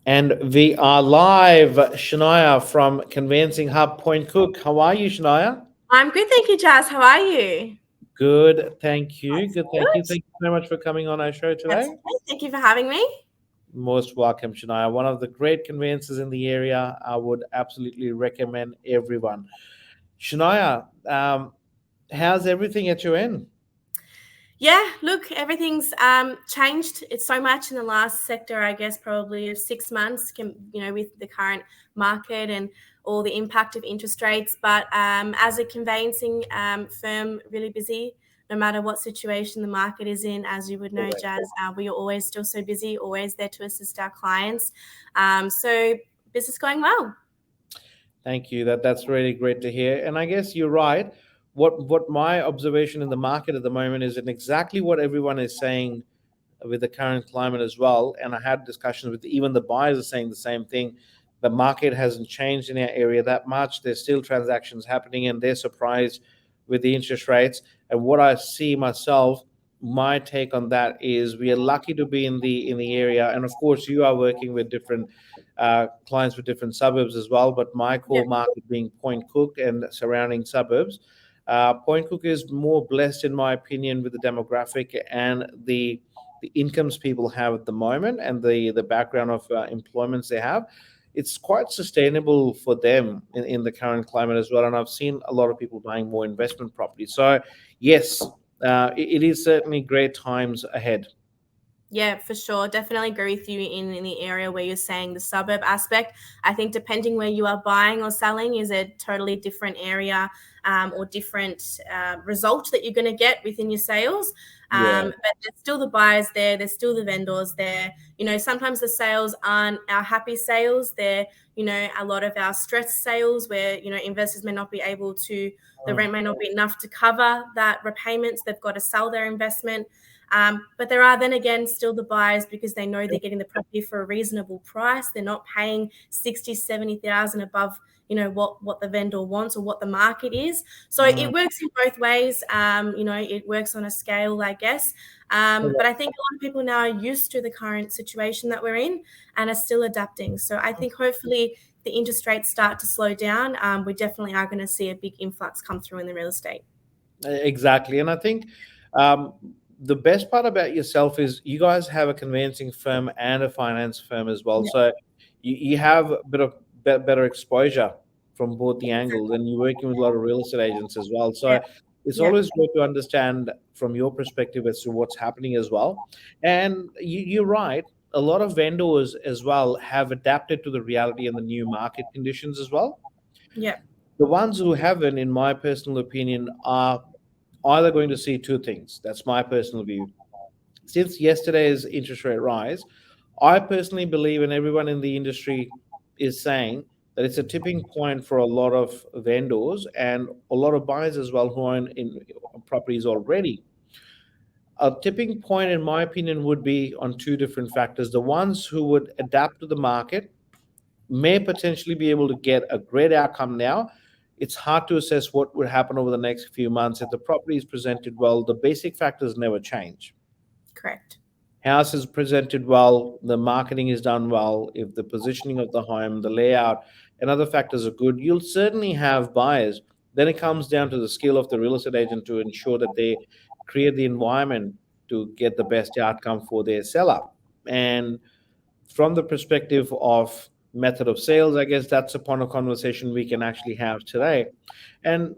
And we are live, Shaniya from Conveyancing Hub Point Cook. How are you, Shaniya? I'm good, thank you, Jazz. How are you? Good, thank you. That's Good, thank you. good. Thank you so much for coming on our show That's today. okay. Thank you for having me. Most welcome, Shaniya. One of the great conveyancers in the area. I would absolutely recommend everyone. Shaniya, how's everything at your end? Yeah, look, everything's changed. It's so much in the last sector, I guess, probably of 6 months, with the current market and all the impact of interest rates. But as a conveyancing firm, really busy, no matter what situation the market is in. As you would know, Correct. Jazz, we are always still so busy, always there to assist our clients. So business going well. Thank you. That's really great to hear. And I guess you're right. What my observation in the market at the moment is in exactly what everyone is saying with the current climate as well. And I had discussions with even the buyers are saying the same thing. The market hasn't changed in our area that much. There's still transactions happening, and they're surprised with the interest rates. And what I see myself, my take on that is we are lucky to be in the area. And of course, you are working with different clients with different suburbs as well. But my Yeah. core market being Point Cook and surrounding suburbs. Point Cook is more blessed, in my opinion, with the demographic and the incomes people have at the moment and the background of employments they have. It's quite sustainable for them in the current climate as well. And I've seen a lot of people buying more investment property. So yes, it is certainly great times ahead. Yeah, for sure. Definitely agree with you in the area where you're saying the suburb aspect. I think depending where you are buying or selling is a totally different area or different result that you're going to get within your sales. Yeah. But there's still the buyers there. There's still the vendors there. Sometimes the sales aren't our happy sales. They're, a lot of our stress sales where, investors may not be able to, the Mm. rent may not be enough to cover that repayments. They've got to sell their investment. But there are then again still the buyers because they know they're getting the property for a reasonable price. They're not paying 60, 70,000 above, what the vendor wants or what the market is. So Mm. it works in both ways. It works on a scale, I guess. But I think a lot of people now are used to the current situation that we're in and are still adapting. So I think hopefully the interest rates start to slow down. We definitely are going to see a big influx come through in the real estate. Exactly. And I think um, the best part about yourself is you guys have a conveyancing firm and a finance firm as well. Yeah, So you have a bit of better exposure from both the angles, and you're working with a lot of real estate agents as well. yeah, So it's yeah. always good to understand from your perspective as to what's happening as well. And you're right. A lot of vendors as well have adapted to the reality and the new market conditions as well. Yeah. The ones who haven't, in my personal opinion, are either going to see two things. That's my personal view. Since yesterday's interest rate rise, I personally believe, and everyone in the industry is saying, that it's a tipping point for a lot of vendors and a lot of buyers as well who are in properties already. A tipping point, in my opinion, would be on two different factors. The ones who would adapt to the market may potentially be able to get a great outcome now. It's hard to assess what would happen over the next few months. If the property is presented well, the basic factors never change. Correct. House is presented well, the marketing is done well, if the positioning of the home, the layout, and other factors are good, you'll certainly have buyers. Then it comes down to the skill of the real estate agent to ensure that they create the environment to get the best outcome for their seller. And from the perspective of method of sales, I guess that's upon a conversation we can actually have today. And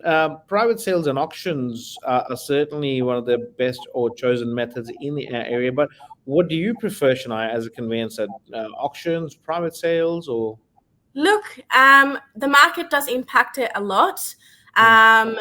private sales and auctions are certainly one of the best or chosen methods in the area. But what do you prefer, Shania, as a conveyancer? Auctions, private sales, or? Look, the market does impact it a lot. Mm. Um,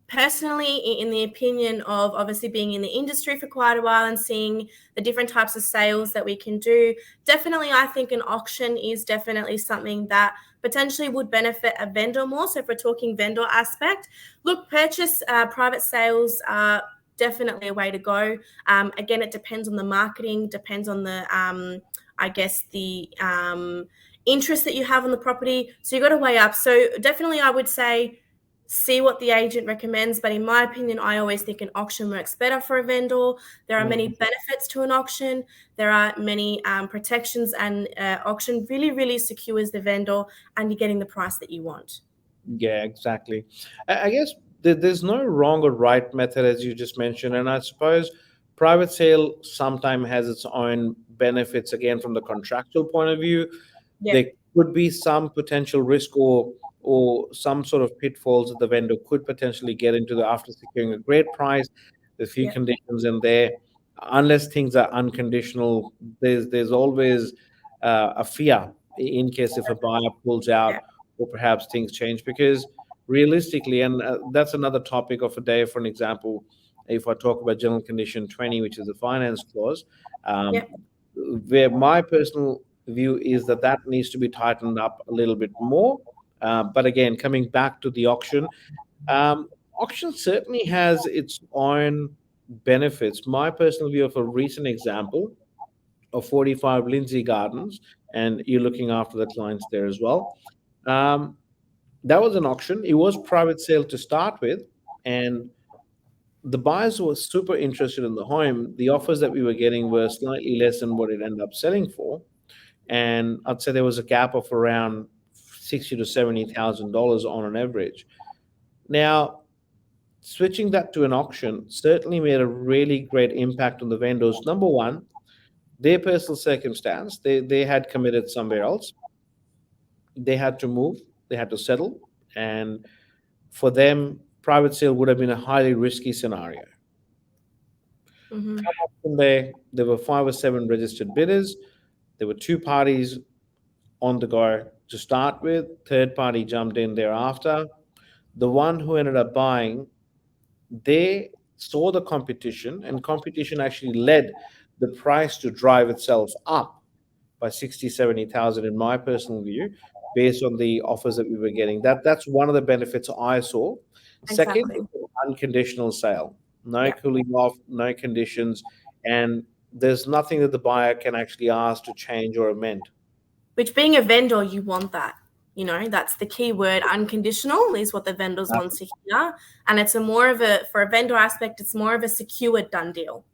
Personally, in the opinion of obviously being in the industry for quite a while and seeing the different types of sales that we can do, definitely I think an auction is definitely something that potentially would benefit a vendor more. So if we're talking vendor aspect, look, purchase private sales are definitely a way to go. Again, it depends on the marketing, depends on the, I guess, the interest that you have on the property. So you've got to weigh up. So definitely I would say see what the agent recommends. But in my opinion, I always think an auction works better for a vendor. There are many benefits to an auction. There are many protections, and auction really, really secures the vendor, and you're getting the price that you want. Yeah, exactly. I guess there's no wrong or right method, as you just mentioned, and I suppose private sale sometimes has its own benefits. Again, from the contractual point of view, Yeah, there could be some potential risk or some sort of pitfalls that the vendor could potentially get into after securing a great price. There's a few yeah, conditions in there. Unless things are unconditional, there's always a fear in case if a buyer pulls yeah, out or perhaps things change. Because realistically, and that's another topic of a day. For an example, if I talk about general condition 20, which is the finance clause, yeah. um, where my personal view is that that needs to be tightened up a little bit more. But again, coming back to the auction, auction certainly has its own benefits. My personal view of a recent example of 45 Lindsay Gardens, and you're looking after the clients there as well. Um, that was an auction. It was private sale to start with, and the buyers were super interested in the home. The offers that we were getting were slightly less than what it ended up selling for, and I'd say there was a gap of around 60 to $70,000 on an average. Now, switching that to an auction certainly made a really great impact on the vendors. Number one, their personal circumstance, they had committed somewhere else, they had to move, they had to settle, and for them, private sale would have been a highly risky scenario. Mm-hmm. From there were five or seven registered bidders. There were two parties on the go to start with. Third party jumped in thereafter. The one who ended up buying, they saw the competition, and competition actually led the price to drive itself up by 60, 70,000 in my personal view, based on the offers that we were getting. That's one of the benefits I saw. Second, Exactly. unconditional sale. No Yeah. cooling off, no conditions, and there's nothing that the buyer can actually ask to change or amend. Which, being a vendor, you want that. That's the key word. Unconditional is what the vendors want to hear. And it's a more of a, for a vendor aspect, it's more of a secured done deal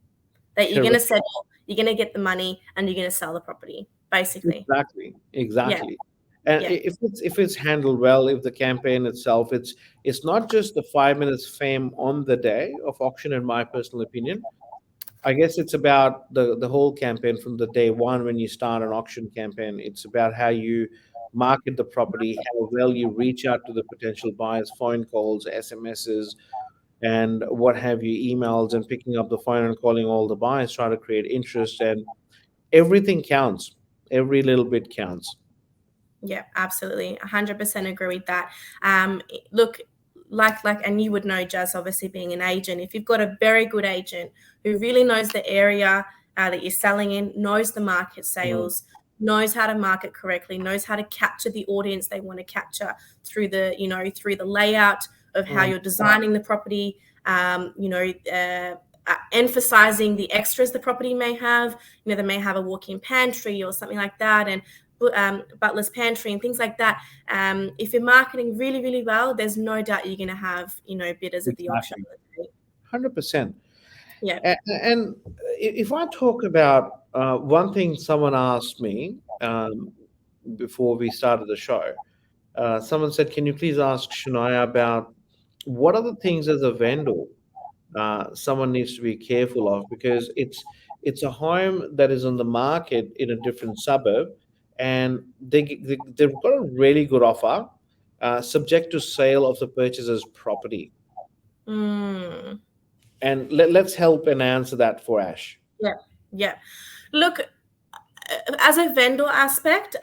that you're going to Correct. settle, you're going to get the money, and you're going to sell the property, basically. Exactly, Yeah. exactly. And Yeah. if it's handled well, if the campaign itself, it's not just the 5 minutes fame on the day of auction, in my personal opinion. I guess it's about the whole campaign from the day one when you start an auction campaign. It's about how you market the property, how well you reach out to the potential buyers, phone calls, SMSs, and what have you, emails, and picking up the phone and calling all the buyers, try to create interest, and everything counts. Every little bit counts. Yeah, absolutely. 100% agree with that. Look, and you would know, Jazz, obviously being an agent, if you've got a very good agent who really knows the area that you're selling in, knows the market Mm, sales, knows how to market correctly, knows how to capture the audience they want to capture through through the layout of how mm, you're designing the property, emphasizing the extras the property may have. They may have a walk-in pantry or something like that, and butler's pantry and things like that. If you're marketing really, really well, there's no doubt you're going to have, bidders at the auction. exactly. 100%. Yeah. And if I talk about one thing someone asked me before we started the show, someone said, "Can you please ask Shania about what are the things as a vendor someone needs to be careful of, because it's a home that is on the market in a different suburb, and they've got a really good offer, subject to sale of the purchaser's property." Mm. And let's help and answer that for Ash. Yeah. Yeah. Look, as a vendor aspect,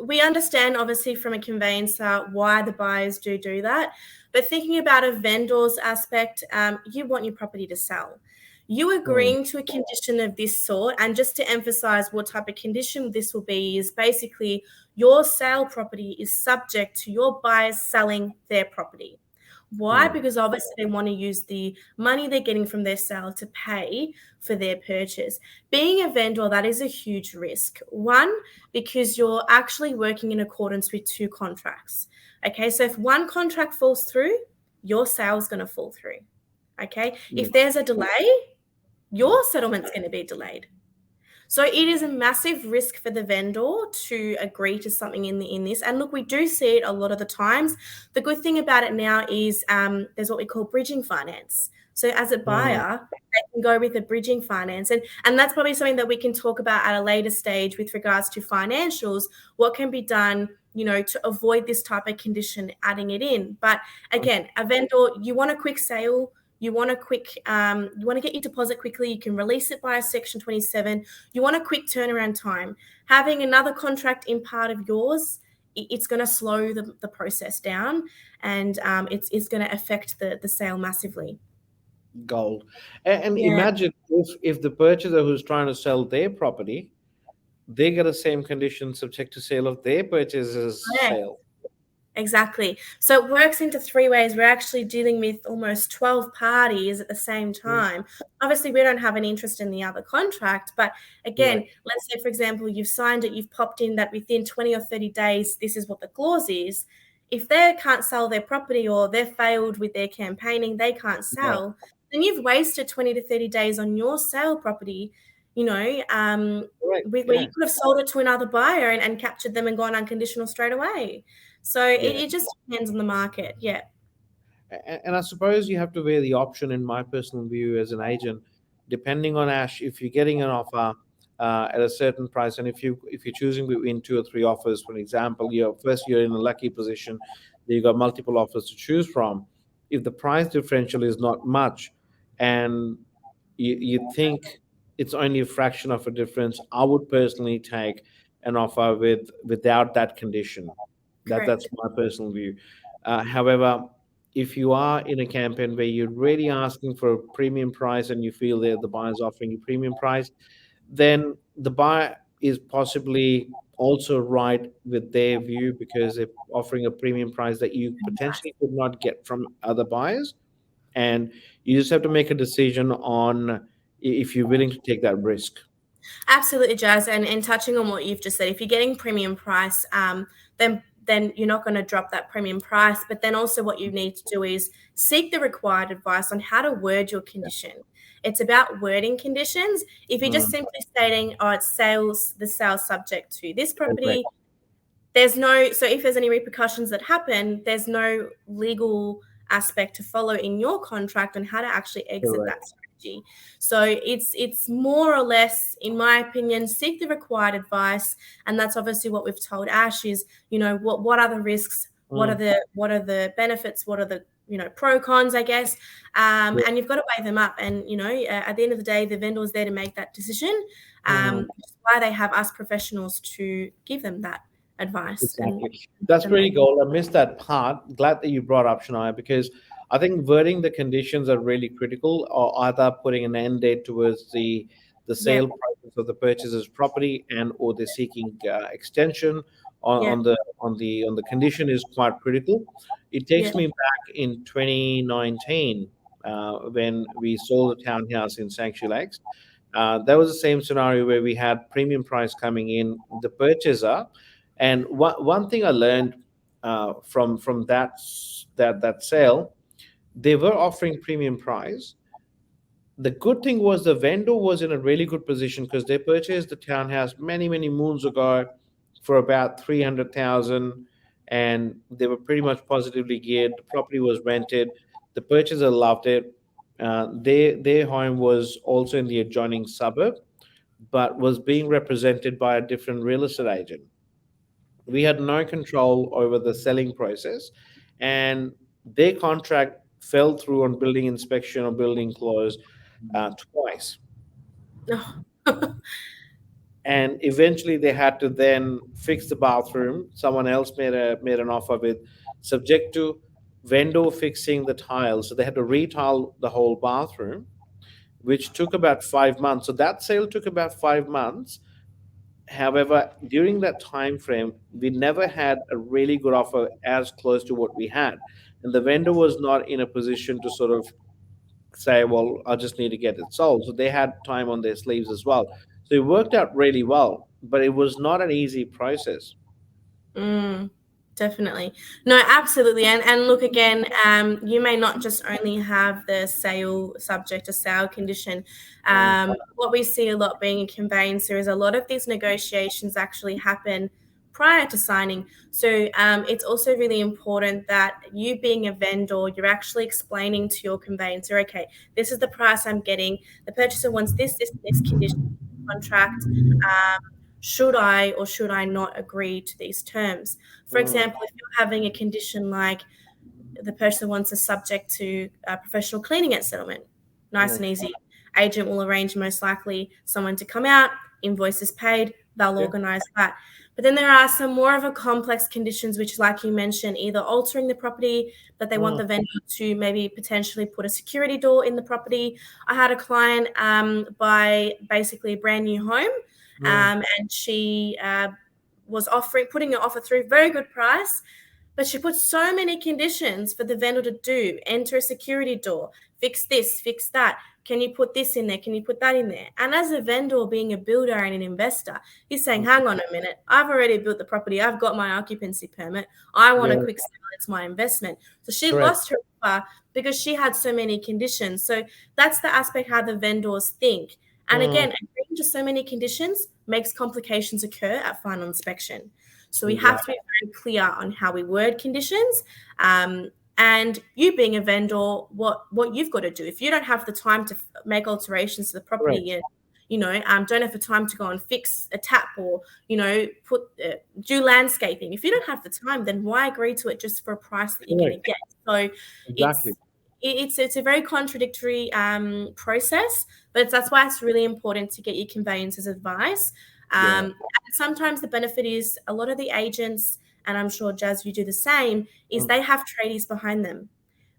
we understand obviously from a conveyancer why the buyers do that. But thinking about a vendor's aspect, you want your property to sell. You Mm, agreeing to a condition of this sort, and just to emphasize what type of condition this will be, is basically your sale property is subject to your buyers selling their property. Why? Mm. Because obviously they want to use the money they're getting from their sale to pay for their purchase. Being a vendor, that is a huge risk. One, because you're actually working in accordance with two contracts. Okay, so if one contract falls through, your sale's going to fall through. Okay, Yeah. if there's a delay, your settlement's going to be delayed. So it is a massive risk for the vendor to agree to something in this. And look, we do see it a lot of the times. The good thing about it now is there's what we call bridging finance. So as a Mm. buyer, they can go with a bridging finance. And that's probably something that we can talk about at a later stage with regards to financials, what can be done, to avoid this type of condition, adding it in. But again, a vendor, you want a quick sale, you want you want to get your deposit quickly, you can release it by a section 27, you want a quick turnaround time. Having another contract in part of yours, it's going to slow the process down, and it's going to affect the sale massively. Gold. And Yeah, imagine if the purchaser who's trying to sell their property, they get the same condition subject to sale of their purchaser's yeah. sale. Exactly. So it works into three ways. We're actually dealing with almost 12 parties at the same Mm. time. Obviously, we don't have an interest in the other contract. But again, Correct. let's say, for example, you've signed it, you've popped in that within 20 or 30 days, this is what the clause is. If they can't sell their property or they're failed with their campaigning, they can't Yeah. sell, then you've wasted 20 to 30 days on your sale property, you know, um, Correct. where Yeah. you could have sold it to another buyer and captured them and gone unconditional straight away. So Yeah. it just depends on the market. Yeah. And I suppose you have to weigh the option, in my personal view, as an agent, depending on Ash, if you're getting an offer at a certain price, and if you're choosing between two or three offers, for example, you're in a lucky position that you've got multiple offers to choose from. If the price differential is not much, and you think it's only a fraction of a difference, I would personally take an offer without that condition. That's Correct. my personal view. However, if you are in a campaign where you're really asking for a premium price and you feel that the buyer is offering you premium price, then the buyer is possibly also right with their view because they're offering a premium price that you potentially could not get from other buyers. And you just have to make a decision on if you're willing to take that risk. Absolutely, Jazz. And touching on what you've just said, if you're getting premium price, then you're not going to drop that premium price. But then also what you need to do is seek the required advice on how to word your condition. It's about wording conditions. If you're just Mm, simply stating, oh, it's the sales subject to this correct. property, so if there's any repercussions that happen, there's no legal aspect to follow in your contract on how to actually exit Correct. that strategy. So it's more or less, in my opinion, seek the required advice. And that's obviously what we've told Ash is, what are the risks, Mm, what are the benefits, what are the pro cons, I guess. yeah. And you've got to weigh them up. And at the end of the day, the vendor is there to make that decision. Mm. Which is why they have us professionals to give them that advice and Exactly. That's them pretty make. cool. I missed that part. Glad that you brought up Shania, because I think wording the conditions are really critical, or either putting an end date towards the Yeah, sale prices of the purchaser's property, and or they're seeking extension yeah, on the condition is quite critical. It yeah, takes me back in 2019 when we sold a townhouse in Sanctuary Lakes. That was the same scenario where we had premium price coming in. The purchaser, and one thing I learned from that sale, they were offering premium price. The good thing was the vendor was in a really good position because they purchased the townhouse many moons ago for about 300,000, and they were pretty much positively geared. The property was rented. The purchaser loved it. Their home was also in the adjoining suburb, but was being represented by a different real estate agent. We had no control over the selling process, and their contract fell through on building inspection or building close twice. oh, And eventually they had to then fix the bathroom. Someone else made an offer with subject to vendor fixing the tiles, so they had to retile the whole bathroom, which took about 5 months. So that sale took about 5 months, However, during that time frame, we never had a really good offer as close to what we had, and the vendor was not in a position to sort of say, "Well, I just need to get it sold." So they had time on their sleeves as well. So it worked out really well, but it was not an easy process. Mm, definitely. No, absolutely. And look again, you may not just only have the sale subject, a sale condition. Mm, What we see a lot being a conveyancer is a lot of these negotiations actually happen prior to signing. So it's also really important that you being a vendor, you're actually explaining to your conveyancer, okay, this is the price I'm getting. The purchaser wants this condition contract. Should I or should I not agree to these terms? For mm, example, if you're having a condition like the person wants a subject to professional cleaning at settlement, nice mm. and easy. Agent will arrange most likely someone to come out, invoices paid, they'll Yeah. organize that. But then there are some more of a complex conditions, which, like you mentioned, either altering the property, that they want Mm, the vendor to maybe potentially put a security door in the property. I had a client buy basically a brand new home, mm. and she was putting an offer through, very good price, but she put so many conditions for the vendor to do: enter a security door, fix this, fix that. Can you put this in there? Can you put that in there? And as a vendor, being a builder and an investor, he's saying, Mm. hang on a minute, I've already built the property. I've got my occupancy permit. I want a Yeah, quick sale. It's my investment. So she correct. lost her offer because she had so many conditions. So that's the aspect how the vendors think. And Mm, again, agreeing to so many conditions makes complications occur at final inspection. So we have to exactly. be very clear on how we word conditions. And you being a vendor, what you've got to do. If you don't have the time to make alterations to the property, Correct. don't have the time to go and fix a tap or, put do landscaping. If you don't have the time, then why agree to it just for a price that you're going to Correct. get? So Exactly. it's a very contradictory process, but that's why it's really important to get your conveyancer's advice. Yeah. And sometimes the benefit is a lot of the agents, and I'm sure Jazz, you do the same, is Mm. they have tradies behind them.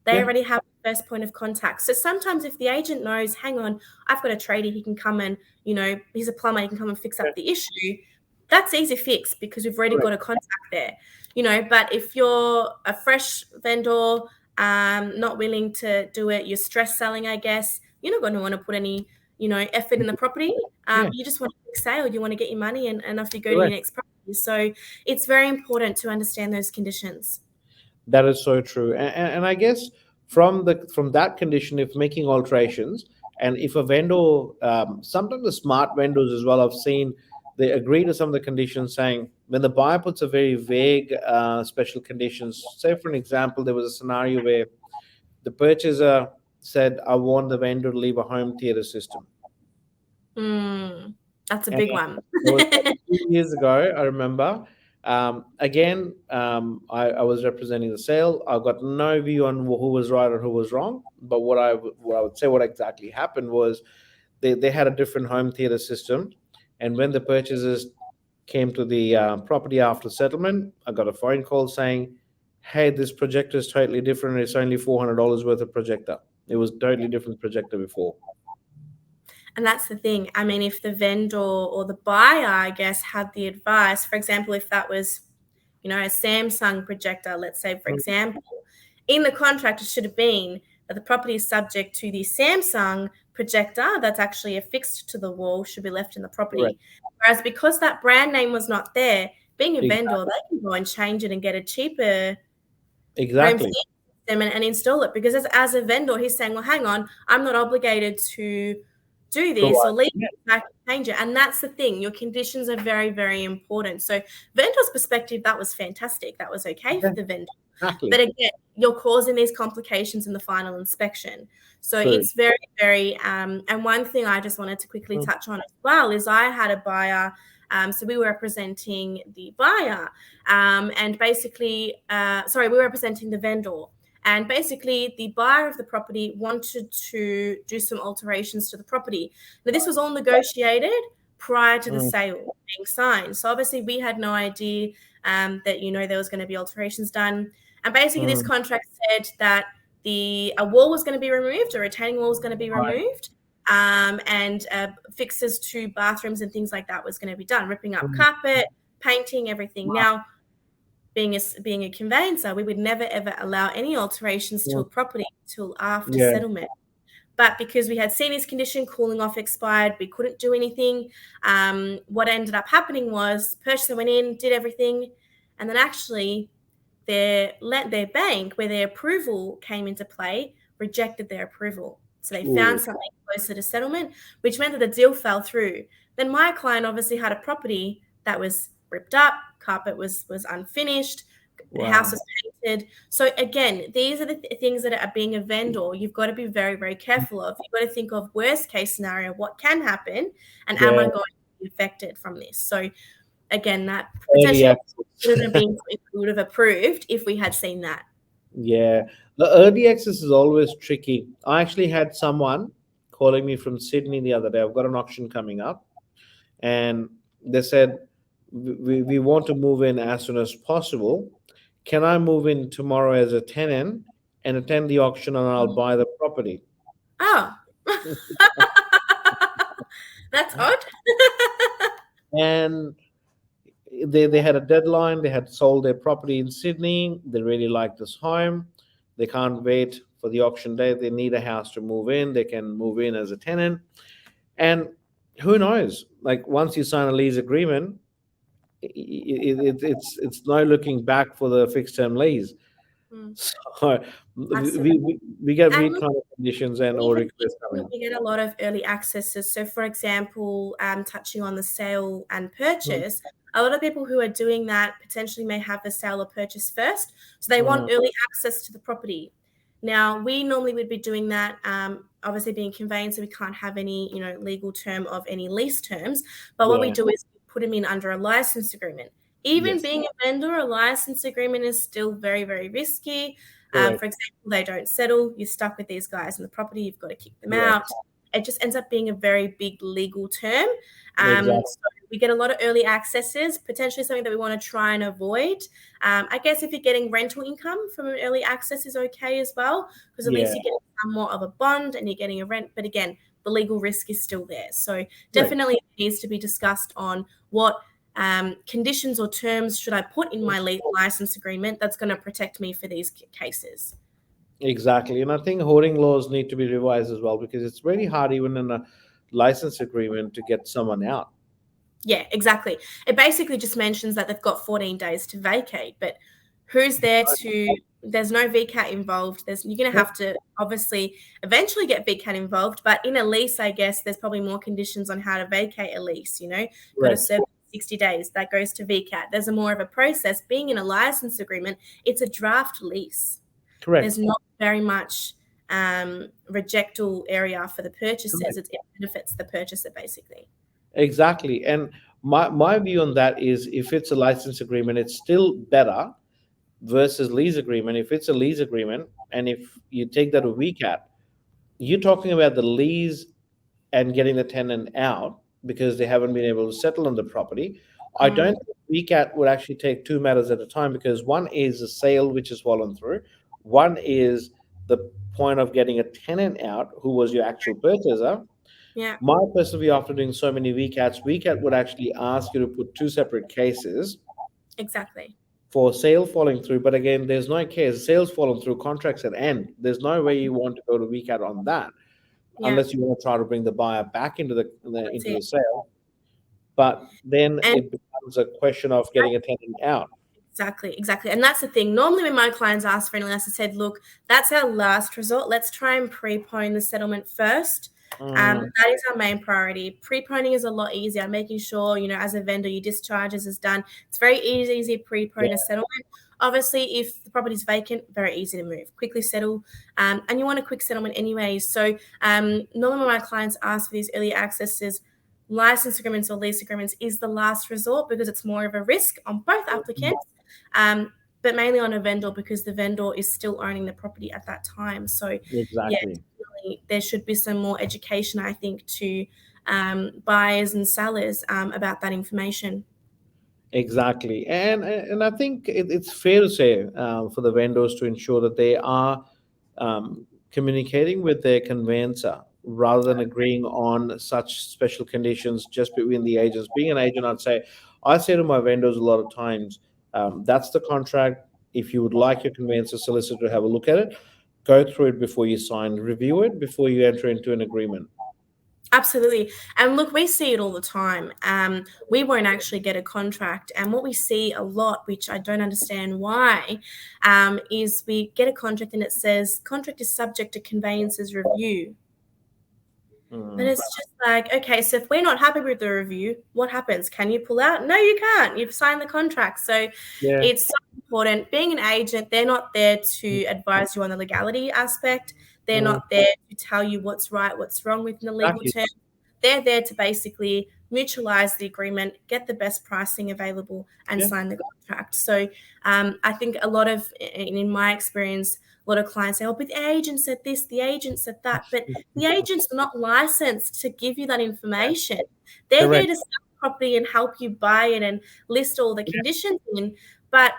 They Yeah. already have the first point of contact. So sometimes if the agent knows, hang on, I've got a tradie, he can come and, he's a plumber, he can come and fix Yeah. up the issue. That's easy fix because we've already got Correct. a contact there. But if you're a fresh vendor, not willing to do it, you're stress selling, I guess, you're not going to want to put any, effort in the property. Yeah. You just want a quick sale, you want to get your money and off you go to your Correct. next property. So it's very important to understand those conditions. That is so true. And I guess from that condition, if making alterations, and if a vendor, sometimes the smart vendors as well, I've seen they agree to some of the conditions, saying when the buyer puts a very vague special conditions. Say, for an example, there was a scenario where the purchaser said, "I want the vendor to leave a home theater system." Mm, that's a And big one. it was like 2 years ago, I remember. Again, I was representing the sale. I got no view on who was right or who was wrong. But what I would say what exactly happened was they had a different home theater system, and when the purchasers came to the property after settlement, I got a phone call saying, "Hey, this projector is totally different. It's only $400 worth of projector. It was totally different projector before." And that's the thing. I mean, if the vendor or the buyer, I guess, had the advice, for example, if that was, a Samsung projector, let's say, for Mm, example, in the contract, it should have been that the property is subject to the Samsung projector that's actually affixed to the wall should be left in the correct. property. Whereas because that brand name was not there, being a vendor, Exactly. they can go and change it and get a cheaper home Exactly. theater system and install it, because as a vendor, he's saying, well, hang on, I'm not obligated to do this or Provide. leave Yeah. it, I can change it. And that's the thing. Your conditions are very, very important. So vendor's perspective, that was fantastic. That was okay Yeah. for the vendor. But Exactly. again, you're causing these complications in the final inspection. So True. it's very, very, and one thing I just wanted to quickly Mm, touch on as well is I had a buyer. So we were representing the buyer, and basically, we were representing the vendor. And basically, the buyer of the property wanted to do some alterations to the property. Now, this was all negotiated prior to the mm, sale being signed. So obviously, we had no idea that there was going to be alterations done. And basically, this mm. contract said that a wall was going to be removed, a retaining wall was going to be Right. removed. and fixes to bathrooms and things like that was going to be done, ripping up carpet, painting, everything. Now, being a conveyancer, we would never ever allow any alterations to a property until after Yeah. settlement. But because we had seen this condition, cooling off expired, we couldn't do anything. What ended up happening was purchaser went in, did everything, and then actually their bank, where their approval came into play, rejected their approval. So they found something closer to settlement, which meant that the deal fell through. Then my client obviously had a property that was ripped up, carpet was unfinished, the house was painted. So again, these are the things that are being a vendor, you've got to be very, very careful of. You've got to think of worst case scenario, what can happen, and am I going to be affected from this? So again, that potentially would have been something we would have approved if we had seen that. Yeah, the early access is always tricky. I actually had someone calling me from Sydney the other day. I've got an auction coming up, and they said, we want to move in as soon as possible. Can I move in tomorrow as a tenant and attend the auction and I'll buy the property? Oh, that's odd. And they had a deadline. They had sold their property in Sydney. They really like this home. They can't wait for the auction day. They need a house to move in. They can move in as a tenant. And who knows? Like once you sign a lease agreement, it's no looking back for the fixed term lease. So we get And really look, kind of conditions and or requests coming. we get a lot of early accesses. So, for example, touching on the sale and purchase, a lot of people who are doing that potentially may have the sale or purchase first. So they want early access to the property. Now, we normally would be doing that. Obviously, being conveyancer, we can't have any, legal term of any lease terms. But what we do is we put them in under a license agreement. Even being a vendor, a license agreement is still very, very risky. For example, they don't settle. You're stuck with these guys in the property. You've got to kick them out. It just ends up being a very big legal term. So we get a lot of early accesses, potentially something that we want to try and avoid. I guess if you're getting rental income from an early access is okay as well, because at least you get somewhat of a bond and you're getting a rent. But again, the legal risk is still there. So definitely it needs to be discussed on what conditions or terms should I put in my license agreement that's going to protect me for these cases. Exactly. And I think hoarding laws need to be revised as well because it's really hard, even in a license agreement, to get someone out. Yeah, exactly. It basically just mentions that they've got 14 days to vacate, but who's there to, there's no VCAT involved. You're going to have to obviously eventually get VCAT involved, but in a lease, I guess there's probably more conditions on how to vacate a lease, got to serve 60 days, that goes to VCAT. There's a more of a process. Being in a license agreement, it's a draft lease. Correct. There's not very much rejectal area for the purchasers. It benefits the purchaser basically. Exactly. And my view on that is if it's a license agreement, it's still better versus lease agreement. If it's a lease agreement and if you take that a VCAT, you're talking about the lease and getting the tenant out because they haven't been able to settle on the property. I don't think VCAT would actually take two matters at a time because one is a sale which has fallen through. One is the point of getting a tenant out who was your actual purchaser. Yeah. My personal view after doing so many VCAT would actually ask you to put two separate cases. Exactly. For sale falling through. But again, there's no case. Sales falling through, contracts at end. There's no way you want to go to VCAT on that unless you want to try to bring the buyer back into the sale. But then it becomes a question of getting a tenant out. Exactly. And that's the thing. Normally when my clients ask for anything else, I said, look, that's our last resort. Let's try and prepone the settlement first. That is our main priority. Preponing is a lot easier. Making sure, as a vendor, your discharges is done. It's very easy to prepone a settlement. Obviously, if the property is vacant, very easy to move. Quickly settle. And you want a quick settlement anyway. So normally when my clients ask for these early accesses, license agreements or lease agreements is the last resort because it's more of a risk on both applicants. But mainly on a vendor because the vendor is still owning the property at that time. So there should be some more education, I think, to buyers and sellers about that information. Exactly. And I think it's fair to say for the vendors to ensure that they are communicating with their conveyancer rather than agreeing on such special conditions just between the agents. Being an agent, I say to my vendors a lot of times, that's the contract. If you would like your conveyancer solicitor to have a look at it, go through it before you sign, review it before you enter into an agreement. Absolutely. And look, we see it all the time. We won't actually get a contract. And what we see a lot, which I don't understand why, is we get a contract and it says contract is subject to conveyancer's review. But it's just like, okay, so if we're not happy with the review, what happens? Can you pull out? No, you can't. You've signed the contract. So Yeah. it's so important. Being an agent, they're not there to advise you on the legality aspect. They're not there to tell you what's right, what's wrong within the legal Exactly. terms. They're there to basically mutualize the agreement, get the best pricing available, and Yeah. sign the contract. So I think a lot of, in my experience, a lot of clients say, oh, but the agent said this, the agent said that. But the agent's not licensed to give you that information. They're there Correct. to sell the property and help you buy it and list all the conditions in. But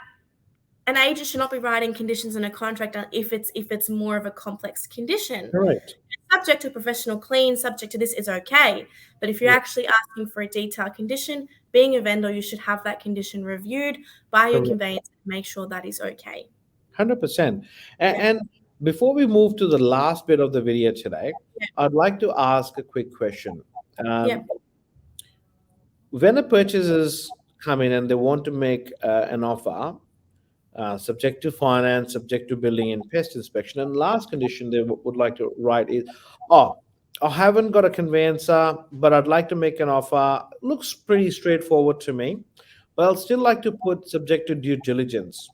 an agent should not be writing conditions in a contract if it's more of a complex condition. Correct. Subject to a professional clean, subject to this is okay. But if you're Yeah. actually asking for a detailed condition, being a vendor, you should have that condition reviewed by your Correct. conveyancer to make sure that is okay. 100%. Yeah. And before we move to the last bit of the video today, Yeah. I'd like to ask a quick question. Yeah. When the purchasers come in and they want to make an offer, subject to finance, subject to building and pest inspection, and last condition they would like to write is, oh, I haven't got a conveyancer, but I'd like to make an offer. Looks pretty straightforward to me, but I'll still like to put subject to due diligence.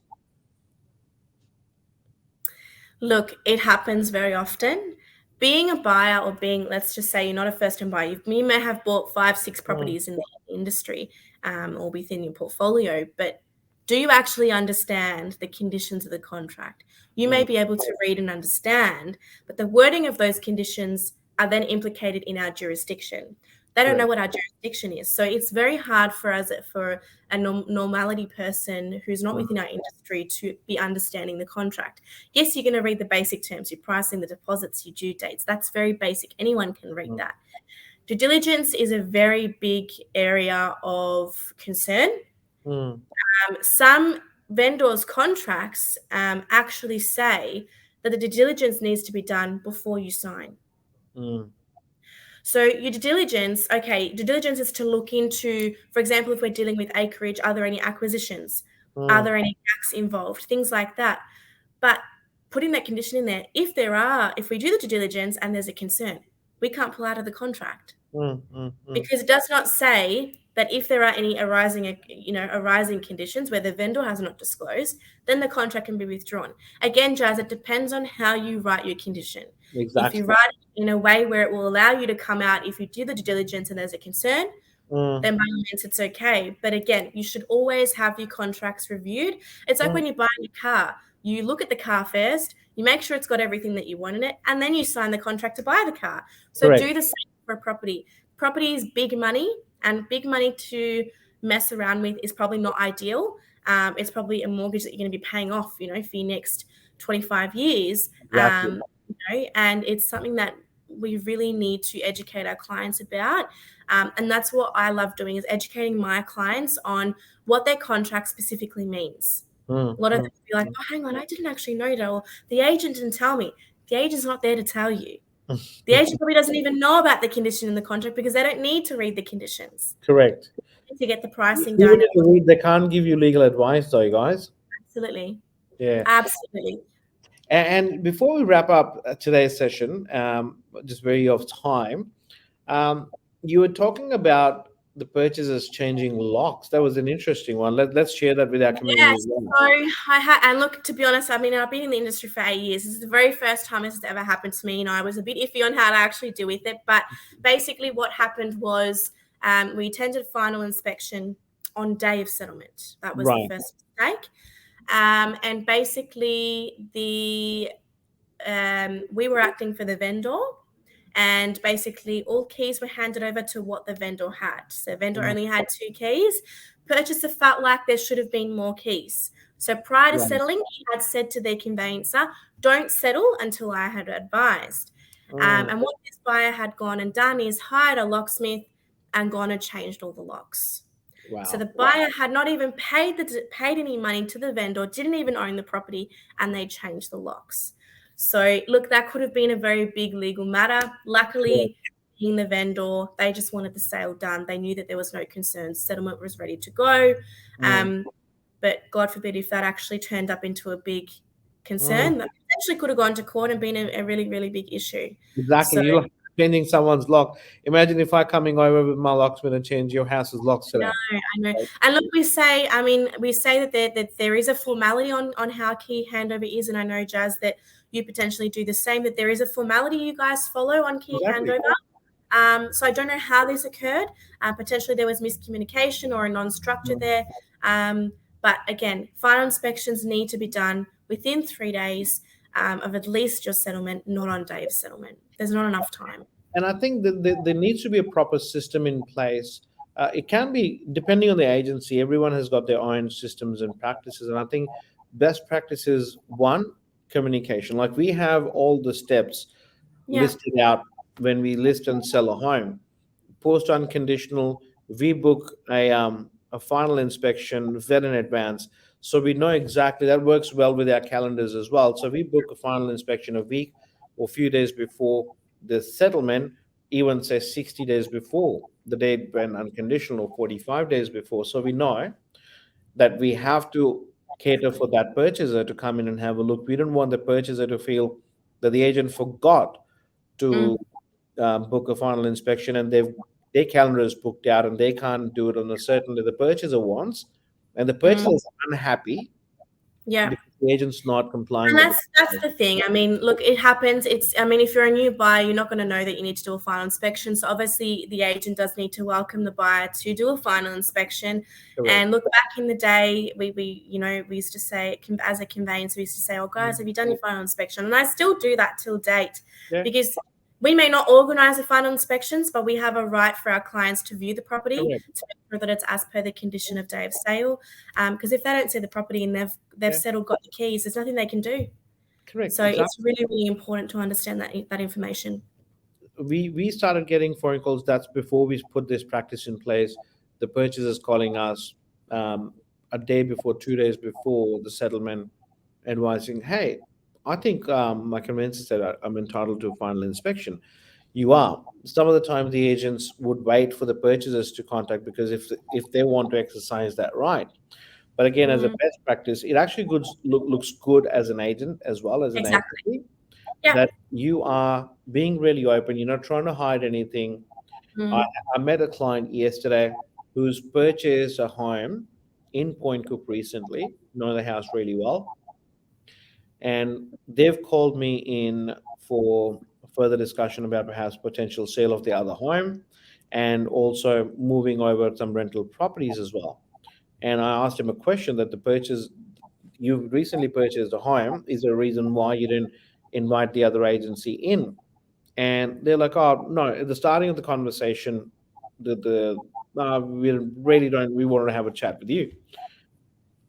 Look, it happens very often. Being a buyer or being, let's just say you're not a first time buyer, you may have bought 5, 6 Mm, properties in the industry or within your portfolio, but do you actually understand the conditions of the contract? You may mm, be able to read and understand, but the wording of those conditions are then implicated in our jurisdiction. They don't know correct. what our jurisdiction is. So it's very hard for us, for a normality person who's not Mm, within our industry, to be understanding the contract. Yes, you're going to read the basic terms, your pricing, the deposits, your due dates. That's very basic. Anyone can read mm, that. Due diligence is a very big area of concern. mm, Some vendors' contracts actually say that the due diligence needs to be done before you sign. mm, So your due diligence, okay, due diligence is to look into, for example, if we're dealing with acreage, are there any acquisitions? Are mm, there any tax involved? Things like that. But putting that condition in there, if we do the due diligence and there's a concern, we can't pull out of the contract mm, mm, mm. because it does not say that if there are any arising conditions where the vendor has not disclosed, then the contract can be withdrawn. Again, Jazz, it depends on how you write your condition. If you Exactly. write it in a way where it will allow you to come out if you do the due diligence and there's a concern, Mm, then by all means it's okay. But again, you should always have your contracts reviewed. It's like mm, when you're buying a car, you look at the car first, you make sure it's got everything that you want in it, and then you sign the contract to buy the car. So correct. do the same for a property. Property is big money, and big money to mess around with is probably not ideal. It's probably a mortgage that you're going to be paying off, for your next 25 years. Exactly. And it's something that we really need to educate our clients about. And that's what I love doing, is educating my clients on what their contract specifically means. Mm, A lot of mm, them be like, mm. oh, hang on, I didn't actually know that, or the agent didn't tell me. The agent's not there to tell you. The agent probably doesn't even know about the condition in the contract because they don't need to read the conditions Correct. to get the pricing Even done. if you read, they can't give you legal advice, though, you guys. Absolutely. Yeah. Absolutely. And before we wrap up today's session, just very of time, you were talking about the purchasers changing locks. That was an interesting one. Let's share that with our community Yes. as well. So and look, to be honest, I mean, I've been in the industry for 8 years. This is the very first time this has ever happened to me. I was a bit iffy on how to actually deal with it. But basically, what happened was we attended final inspection on day of settlement. That was the Right. first mistake. And basically, we were acting for the vendor. And basically, all keys were handed over to what the vendor had. So, vendor Mm, only had 2 keys. Purchaser felt like there should have been more keys. So, prior to right. settling, he had said to their conveyancer, don't settle until I had advised. And what this buyer had gone and done is hired a locksmith and gone and changed all the locks. So Wow. the buyer had not even paid any money to the vendor, didn't even own the property, and they changed the locks. So look, that could have been a very big legal matter. Luckily, being the vendor, they just wanted the sale done. They knew that there was no concerns. Settlement was ready to go. But God forbid if that actually turned up into a big concern, that potentially could have gone to court and been a really, really big issue. Exactly. So You're like changing someone's lock. Imagine if I coming over with my locksmith and change your house's locks no, today. I know. And look, we say that there is a formality on how key handover is, and I know, Jazz, that you potentially do the same, that there is a formality you guys follow on key Exactly. handover. So I don't know how this occurred. Potentially there was miscommunication or a non-structure there. But again, final inspections need to be done within 3 days of at least your settlement, not on day of settlement. There's not enough time. And I think that there needs to be a proper system in place. It can be, depending on the agency, everyone has got their own systems and practices. And I think best practice is one, communication. Like we have all the steps listed out when we list and sell a home. Post unconditional, we book a final inspection, vet in advance. So we know exactly that works well with our calendars as well. So we book a final inspection a week or a few days before the settlement, even say 60 days before the date when unconditional, 45 days before. So we know that we have to cater for that purchaser to come in and have a look. We don't want the purchaser to feel that the agent forgot to book a final inspection and their calendar is booked out and they can't do it on a certain day the purchaser wants, and the purchaser is unhappy because the agent's not complying. And that's the thing. I mean, look, it happens. If you're a new buyer, you're not going to know that you need to do a final inspection. So obviously the agent does need to welcome the buyer to do a final inspection. Correct. And look, back in the day, we used to say, as a conveyancer, we used to say, oh guys, have you done your final inspection? And I still do that till date because we may not organize the final inspections, but we have a right for our clients to view the property to make sure that it's as per the condition of day of sale. Because if they don't see the property and they've settled, got the keys, there's nothing they can do. Correct. So it's really, really important to understand that information. We started getting phone calls. That's before we put this practice in place. The purchasers calling us a day before, 2 days before the settlement, advising, "Hey, I think my conveyancer said I'm entitled to a final inspection." You are. Some of the time, the agents would wait for the purchasers to contact because if they want to exercise that right. But again, as a best practice, it actually looks good as an agent as well as an agency. That you are being really open. You're not trying to hide anything. I met a client yesterday who's purchased a home in Point Cook recently, know the house really well. And they've called me in for further discussion about perhaps potential sale of the other home and also moving over some rental properties as well. And I asked him a question that you recently purchased a home. Is there a reason why you didn't invite the other agency in? And they're like, oh, no, at the starting of the conversation, we really don't, we want to have a chat with you.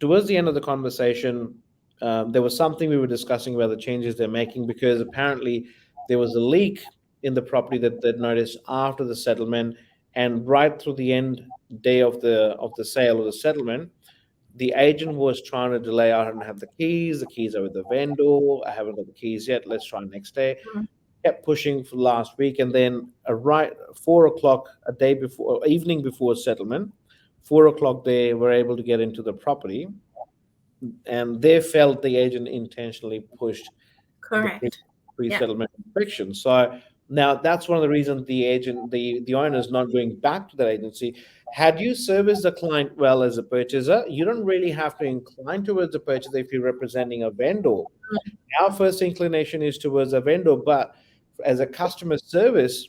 Towards the end of the conversation, there was something we were discussing about the changes they're making because apparently there was a leak in the property that they noticed after the settlement, and right through the end day of the sale or the settlement, the agent was trying to delay. I don't have the keys. The keys are with the vendor. I haven't got the keys yet. Let's try next day. Kept pushing for last week, and then right 4 o'clock, a day before, evening before settlement, 4 o'clock, they were able to get into the property, and they felt the agent intentionally pushed the pre-settlement inspection. So now that's one of the reasons the owner is not going back to that agency. Had you serviced the client well as a purchaser, you don't really have to incline towards the purchaser if you're representing a vendor. Our first inclination is towards a vendor, but as a customer service,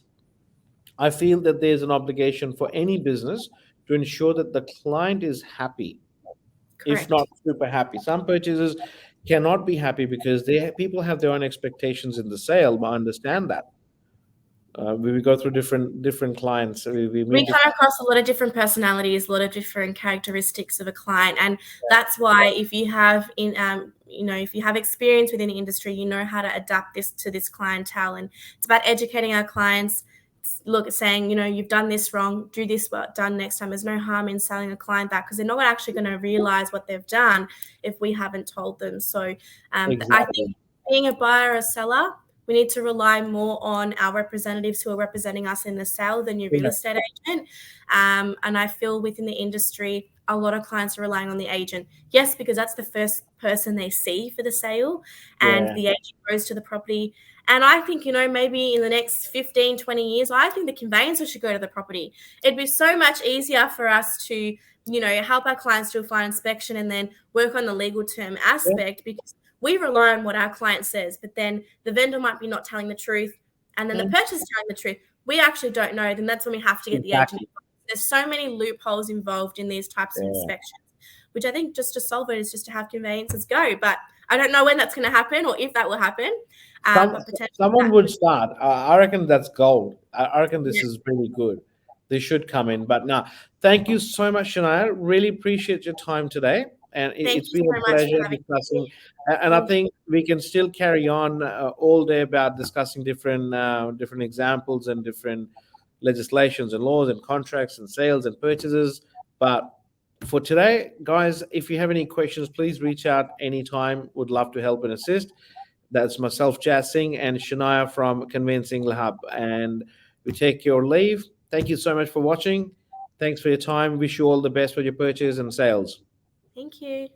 I feel that there's an obligation for any business to ensure that the client is happy, if not super happy. Some purchasers cannot be happy because people have their own expectations in the sale. I understand that. We go through different clients. We We meet come across a lot of different personalities, a lot of different characteristics of a client, and that's why if you have if you have experience within the industry, you know how to adapt this to this clientele, and it's about educating our clients. Look, saying you've done this wrong, do this done next time. There's no harm in selling a client that, because they're not actually going to realize what they've done if we haven't told them. So I exactly. think being a buyer or seller, we need to rely more on our representatives who are representing us in the sale than your real Yeah, estate agent. And I feel within the industry, a lot of clients are relying on the agent. Yes, because that's the first person they see for the sale, and yeah, the agent goes to the property. And I think, maybe in the next 15, 20 years, I think the conveyancer should go to the property. It'd be so much easier for us to, help our clients do a fire inspection and then work on the legal term yeah, aspect, because we rely on what our client says, but then the vendor might be not telling the truth, and then the yeah. purchaser telling the truth. We actually don't know. Then that's when we have to get the agent Exactly. involved. There's so many loopholes involved in these types of Yeah. inspections, which I think just to solve it is just to have conveyancers go. But I don't know when that's going to happen or if that will happen. Some But potentially someone that would could, start. I reckon that's gold. I reckon yeah. this is really good. They should come in. But now, thank you so much, Shania. Really appreciate your time today, and Thank it's you been so a much for pleasure having discussing. me. And I Thank you. think we can still carry on all day about discussing different examples and different legislations and laws and contracts and sales and purchases. But for today, guys, if you have any questions, please reach out anytime. Would love to help and assist. That's myself, Jazz Singh, and Shania from Convincing Hub. And we take your leave. Thank you so much for watching. Thanks for your time. Wish you all the best for your purchase and sales. Thank you.